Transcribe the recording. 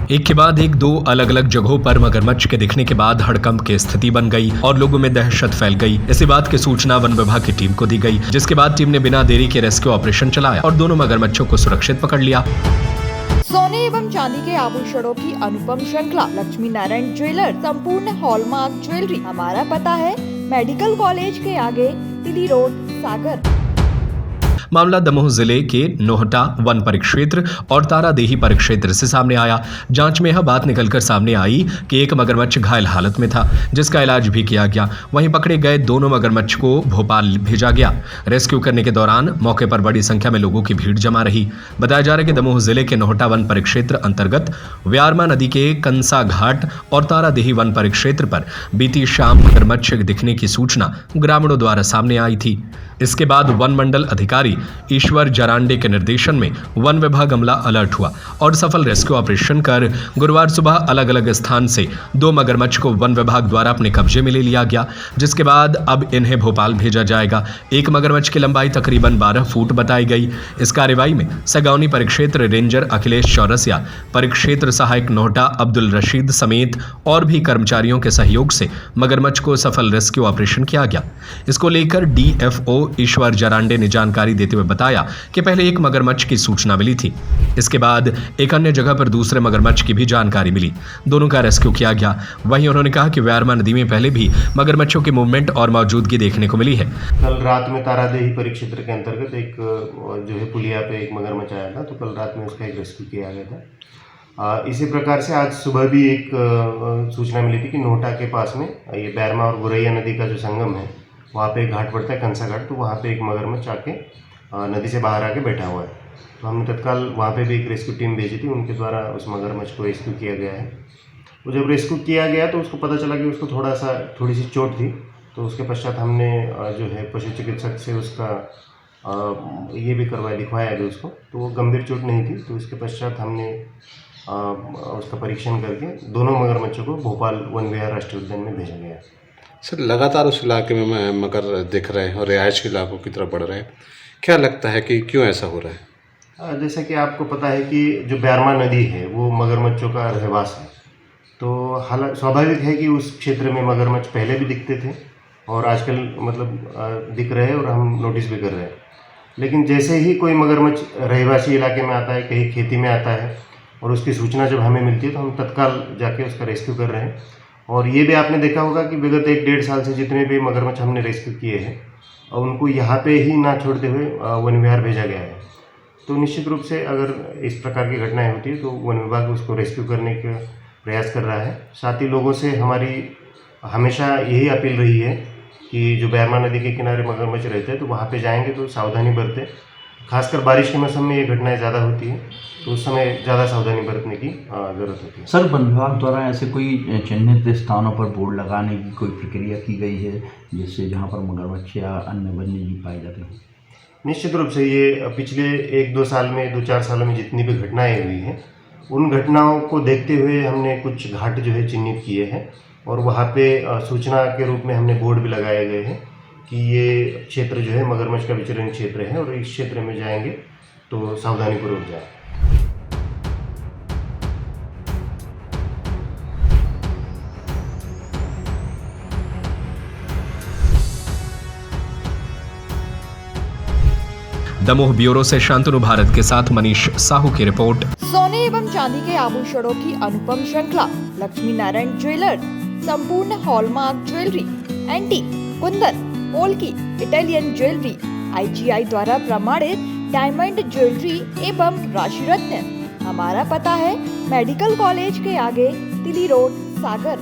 एक के बाद एक दो अलग अलग जगहों पर मगरमच्छ के दिखने के बाद हड़कंप की स्थिति बन गई और लोगों में दहशत फैल गई। इसी बात की सूचना वन विभाग की टीम को दी गई, जिसके बाद टीम ने बिना देरी के रेस्क्यू ऑपरेशन चलाया और दोनों मगरमच्छों को सुरक्षित पकड़ लिया। सोने एवं चांदी के आभूषणों की अनुपम श्रृंखला लक्ष्मी नारायण ज्वेलर संपूर्ण हॉलमार्क ज्वेलरी। हमारा पता है मेडिकल कॉलेज के आगे तिली रोड, सागर। मामला दमोह जिले के नोहटा वन परिक्षेत्र और तारादेही परिक्षेत्र से सामने आया। जांच में यह बात निकलकर सामने आई कि एक मगरमच्छ घायल हालत में था, जिसका इलाज भी किया गया। वहीं पकड़े गए दोनों मगरमच्छ को भोपाल भेजा गया। रेस्क्यू करने के दौरान मौके पर बड़ी संख्या में लोगों की भीड़ जमा रही। बताया जा रहा है कि दमोह जिले के नोहटा वन परिक्षेत्र अंतर्गत व्यारमा नदी के कंसा घाट और तारादेही वन परिक्षेत्र पर बीती शाम मगरमच्छ दिखने की सूचना ग्रामीणों द्वारा सामने आई थी। इसके बाद वन मंडल अधिकारी ईश्वर जरांडे के निर्देशन में वन विभाग अमला अलर्ट हुआ और सफल रेस्क्यू ऑपरेशन कर गुरुवार सुबह अलग अलग स्थान से दो मगरमच्छ को वन विभाग द्वारा अपने कब्जे में ले लिया गया, जिसके बाद अब इन्हें भोपाल भेजा जाएगा। एक मगरमच्छ की लंबाई तकरीबन 12 फुट बताई गई। इस कार्रवाई में सगौनी परिक्षेत्र रेंजर अखिलेश चौरसिया, परिक्षेत्र सहायक नोहटा अब्दुल रशीद समेत और भी कर्मचारियों के सहयोग से मगरमच्छ को सफल रेस्क्यू ऑपरेशन किया गया। इसको लेकर डीएफओ ईश्वर जरांडे ने जानकारी देते हुए बताया कि पहले एक मगरमच्छ की सूचना मिली थी। इसके बाद एक अन्य जगह पर दूसरे मगरमच्छ की भी जानकारी मिली। दोनों का रेस्क्यू किया गया। वहीं उन्होंने कहा कि व्यारमा नदी में पहले भी मगरमच्छों की मूवमेंट और मौजूदगी देखने को मिली है। कल रात में तारादेही परिक्षेत्र के अंतर्गत एक जो है पुलिया पे एक मगरमच्छ आया था, तो कल रात में उसका एक रेस्क्यू किया गया था। इसी प्रकार से आज सुबह भी एक सूचना मिली थी कि नोहटा के पास में ये बैरमा और गुरैया नदी का जो संगम है, वहाँ पे एक घाट पड़ता है कंसा घाट, तो वहाँ पे एक मगरमच्छ आके नदी से बाहर आके बैठा हुआ है। तो हमने तत्काल वहाँ पे भी एक रेस्क्यू टीम भेजी थी, उनके द्वारा उस मगरमच्छ को रेस्क्यू किया गया है। वो जब रेस्क्यू किया गया तो उसको पता चला कि उसको थोड़ी सी चोट थी, तो उसके पश्चात हमने जो है पशु चिकित्सक से उसका ये भी दिखवाया भी उसको, तो वो गंभीर चोट नहीं थी। तो इसके पश्चात हमने उसका परीक्षण करके दोनों मगरमच्छों को भोपाल वन विहार राष्ट्रीय उद्यान में भेजा गया। सर, लगातार उस इलाके में मगर दिख रहे हैं और रिहायश के इलाकों की तरफ बढ़ रहे हैं, क्या लगता है कि क्यों ऐसा हो रहा है? जैसा कि आपको पता है कि जो बैरमा नदी है वो मगरमच्छों का रहवास है, तो हालांकि स्वाभाविक है कि उस क्षेत्र में मगरमच्छ पहले भी दिखते थे और आजकल दिख रहे हैं और हम नोटिस भी कर रहे हैं। लेकिन जैसे ही कोई मगरमच्छ रहवासी इलाके में आता है, कहीं खेती में आता है और उसकी सूचना जब हमें मिलती है तो हम तत्काल जाके उसका रेस्क्यू कर रहे हैं। और ये भी आपने देखा होगा कि विगत 1-1.5 साल से जितने भी मगरमच्छ हमने रेस्क्यू किए हैं और उनको यहाँ पे ही ना छोड़ते हुए वन विहार भेजा गया है। तो निश्चित रूप से अगर इस प्रकार की घटनाएं होती है तो वन विभाग उसको रेस्क्यू करने का प्रयास कर रहा है। साथ ही लोगों से हमारी हमेशा यही अपील रही है कि जो बैरमा नदी के किनारे मगरमच्छ रहते हैं तो वहाँ पे जाएंगे तो सावधानी बरतें। खासकर बारिश के मौसम में ये घटनाएं ज़्यादा होती हैं, तो उस समय ज़्यादा सावधानी बरतने की ज़रूरत होती है। सर, वन विभाग द्वारा ऐसे कोई चिन्हित स्थानों पर बोर्ड लगाने की कोई प्रक्रिया की गई है जिससे जहां पर मगरमच्छ या अन्य वन्यजीव पाए जाते हैं? निश्चित रूप से ये पिछले 1-2 साल में 2-4 सालों में जितनी भी घटनाएं हुई हैं, उन घटनाओं को देखते हुए हमने कुछ घाट जो है चिन्हित किए हैं और वहाँ पे सूचना के रूप में हमने बोर्ड भी लगाए गए हैं कि ये क्षेत्र जो है मगरमच्छ का विचरण क्षेत्र है और इस क्षेत्र में जाएंगे तो सावधानीपूर्वक जाएं। दमोह ब्यूरो से शांतनु भारत के साथ मनीष साहू की रिपोर्ट। सोने एवं चांदी के आभूषणों की अनुपम श्रृंखला लक्ष्मी नारायण ज्वेलर संपूर्ण hallmark jewellery, antique, Kundan, polki, Italian jewellery, IGI द्वारा प्रमाणित डायमंड ज्वेलरी एवं राशि रत्न। हमारा पता है मेडिकल कॉलेज के आगे तिली रोड, सागर।